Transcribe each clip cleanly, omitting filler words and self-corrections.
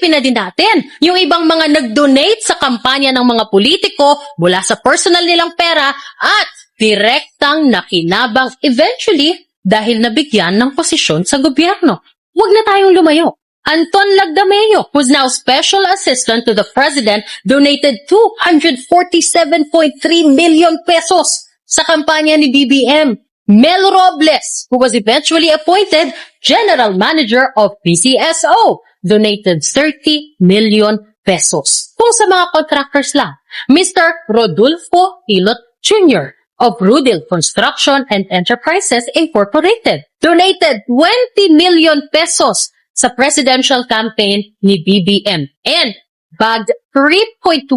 hanapin na din natin yung ibang mga nag-donate sa kampanya ng mga politiko mula sa personal nilang pera at direktang nakinabang eventually dahil nabigyan ng posisyon sa gobyerno. Huwag na tayong lumayo. Anton Lagdameo, who's now Special Assistant to the President, donated 247.3 million pesos sa kampanya ni BBM. Mel Robles, who was eventually appointed General Manager of PCSO, donated 30 million pesos. Kung sa mga contractors lang, Mr. Rodolfo Hilot Jr. of Rudil Construction and Enterprises Incorporated donated 20 million pesos sa presidential campaign ni BBM and bagged 3.22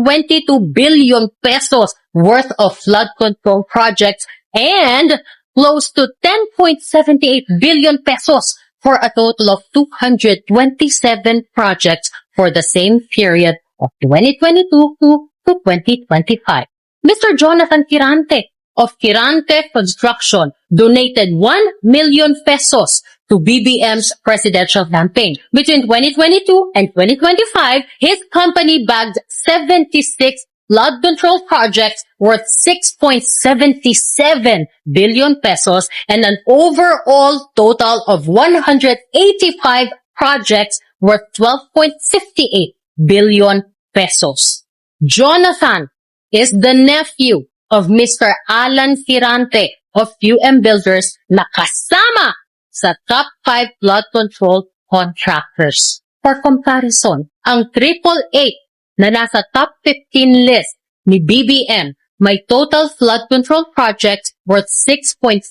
billion pesos worth of flood control projects and close to 10.78 billion pesos for a total of 227 projects for the same period of 2022 to 2025. Mr. Jonathan Quirante of Quirante Construction donated 1 million pesos to BBM's presidential campaign. Between 2022 and 2025, his company bagged 76 flood control projects worth 6.77 billion pesos and an overall total of 185 projects worth 12.58 billion pesos. Jonathan is the nephew of Mr. Alan Quirante of UM Builders na kasama sa top 5 flood control contractors. For comparison, ang 888 na nasa top 15 list ni BBM may total flood control projects worth 6.38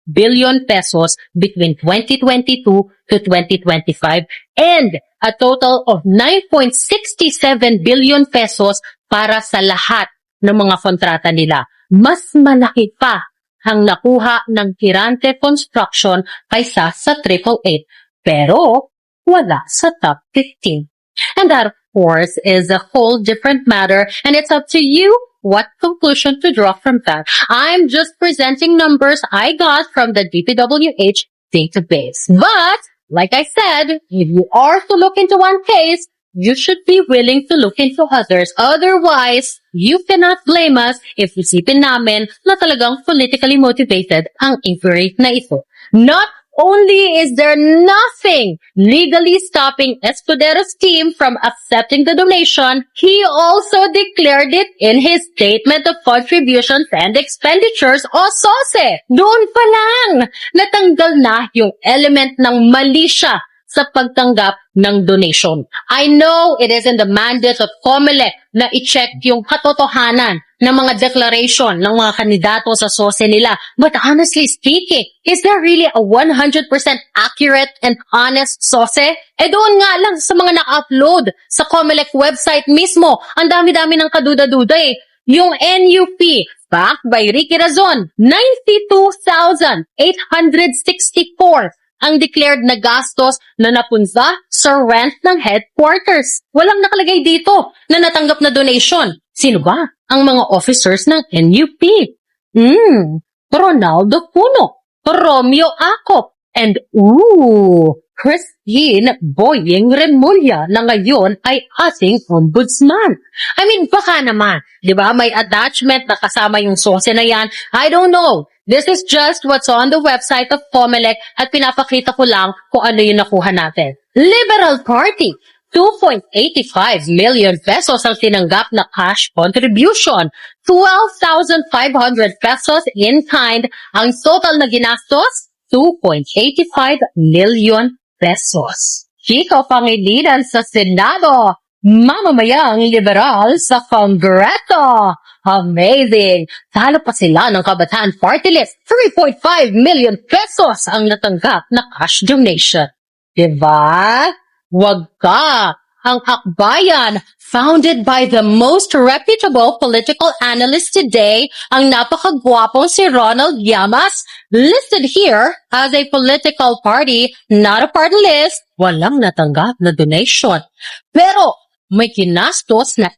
billion pesos between 2022 to 2025 and a total of 9.67 billion pesos para sa lahat ng mga kontrata nila. Mas malaki pa ang nakuha ng Quirante Construction kaysa sa 888 pero wala sa top 15. And that, of course, is a whole different matter, and it's up to you what conclusion to draw from that. I'm just presenting numbers I got from the DPWH database. But, like I said, if you are to look into one case, you should be willing to look into others. Otherwise, you cannot blame us if isipin namin na talagang politically motivated ang inquiry na ito. Not only is there nothing legally stopping Escudero's team from accepting the donation, he also declared it in his Statement of Contributions and Expenditures o SOSE. Doon pa lang, natanggal na yung element ng mali siya sa pagtanggap ng donation. I know it is in the mandate of COMELEC na i-check yung katotohanan ng mga declaration ng mga kandidato sa SOSE nila. But honestly speaking, is there really a 100% accurate and honest SOSE? Doon nga lang sa mga naka-upload sa COMELEC website mismo, ang dami-dami ng kaduda-duda eh. Yung NUP, backed by Ricky Razon, 92,864 ang declared na gastos na napunta sa rent ng headquarters. Walang nakalagay dito na natanggap na donation. Sino ba ang mga officers ng NUP? Ronaldo Puno, Romeo Acop, and Christine Boying Remulla na ngayon ay ating ombudsman. I mean, baka naman, di ba, may attachment na kasama yung SOSE na yan. I don't know. This is just what's on the website of COMELEC at pinapakita ko lang kung ano yung nakuha natin. Liberal Party, 2.85 million pesos ang tinanggap na cash contribution. 12,500 pesos in kind. Ang total na ginastos, 2.85 million pesos. Chico Pangilinan sa Senado, mamamayang liberal sa Kongreso. Amazing! Talo pa sila ng Kabataan Party List. 3.5 million pesos ang natanggap na cash donation. Diba? Wag ka! Ang Akbayan, founded by the most reputable political analyst today, ang napakagwapong si Ronald Llamas, listed here as a political party, not a party list, walang natanggap na donation. Pero, may kinastos na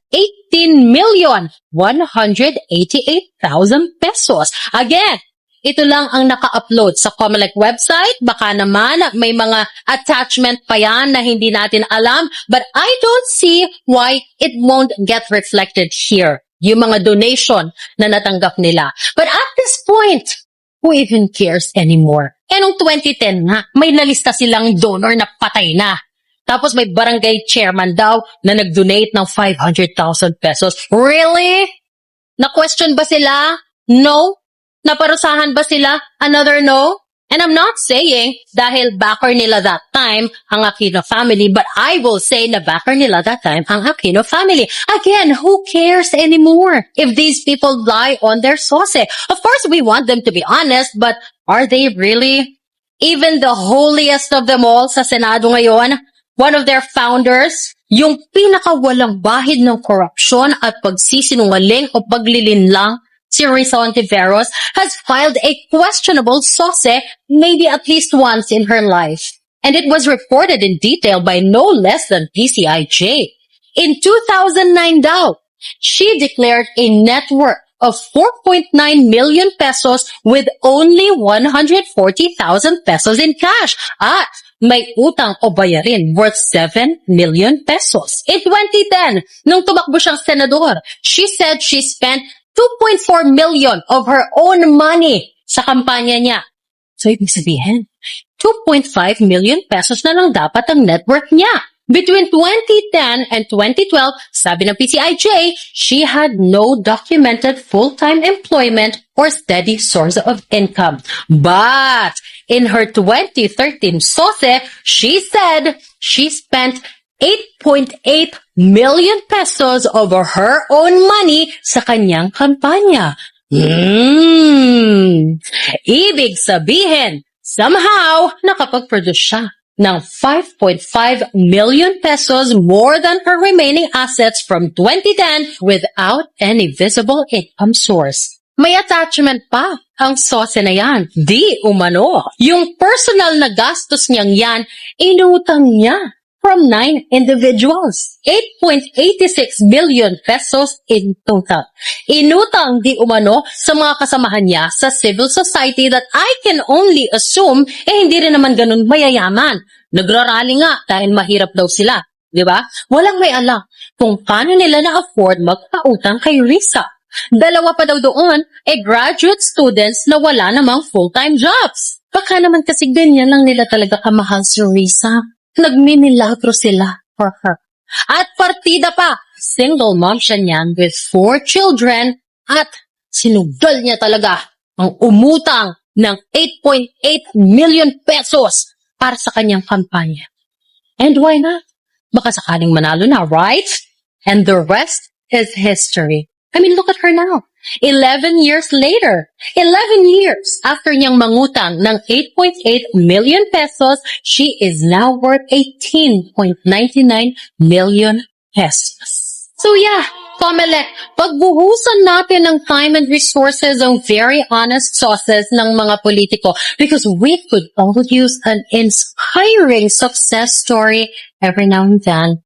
18,188,000 pesos. Again, ito lang ang naka-upload sa Comelec website. Baka naman may mga attachment pa yan na hindi natin alam. But I don't see why it won't get reflected here. Yung mga donation na natanggap nila. But at this point, who even cares anymore? Eh nung 2010 nga, may nalista silang donor na patay na. Tapos may barangay chairman daw na nag-donate ng 500,000 pesos. Really? Na-question ba sila? No? Naparusahan ba sila? Another no? And I'm not saying dahil backer nila that time ang Aquino family, but I will say na backer nila that time ang Aquino family. Again, who cares anymore if these people lie on their sauce? Of course, we want them to be honest, but are they really? Even the holiest of them all sa Senado ngayon, one of their founders, yung pinakawalang bahid ng korupsyon at pagsisinungaling o paglilinlang, si Hontiveros, has filed a questionable sauce maybe at least once in her life. And it was reported in detail by no less than PCIJ. In 2009 daw, she declared a net worth of 4.9 million pesos with only 140,000 pesos in cash. At may utang o bayarin worth 7 million pesos. In 2010, nung tumakbo siyang senador, she said she spent 2.4 million of her own money sa kampanya niya. So, ibig sabihin, 2.5 million pesos na lang dapat ang net worth niya. Between 2010 and 2012, sabi ng PCIJ, she had no documented full-time employment or steady source of income. But in her 2013 SOSE, she said she spent 8.8 million pesos over her own money sa kanyang kampanya. Ibig sabihin, somehow, nakapag-produce siya ng 5.5 million pesos more than her remaining assets from 2010 without any visible income source. May attachment pa ang sauce na yan. Di umano. Yung personal na gastos niyang yan, inutang niya from 9 individuals. 8.86 million pesos in total. Inutang di umano sa mga kasamahan niya sa civil society that I can only assume hindi rin naman ganun mayayaman. Nagrarally nga dahil mahirap daw sila. Diba? Walang may alam kung paano nila na-afford magpautang kay Risa. Dalawa pa daw doon, graduate students na wala namang full-time jobs. Baka naman kasi ganyan lang nila talaga kamahal si Risa. Nagmimilagro sila for her. At partida pa, single mom siya niyan with 4 children at sinugal niya talaga ang umutang ng 8.8 million pesos para sa kanyang kampanya. And why not? Baka sakaling manalo na, right? And the rest is history. I mean, look at her now. 11 years later, 11 years after niyang mangutang ng 8.8 million pesos, she is now worth 18.99 million pesos. So yeah, Comelec, pagbuhusan natin ng time and resources ang very honest sauces ng mga politiko because we could all use an inspiring success story every now and then.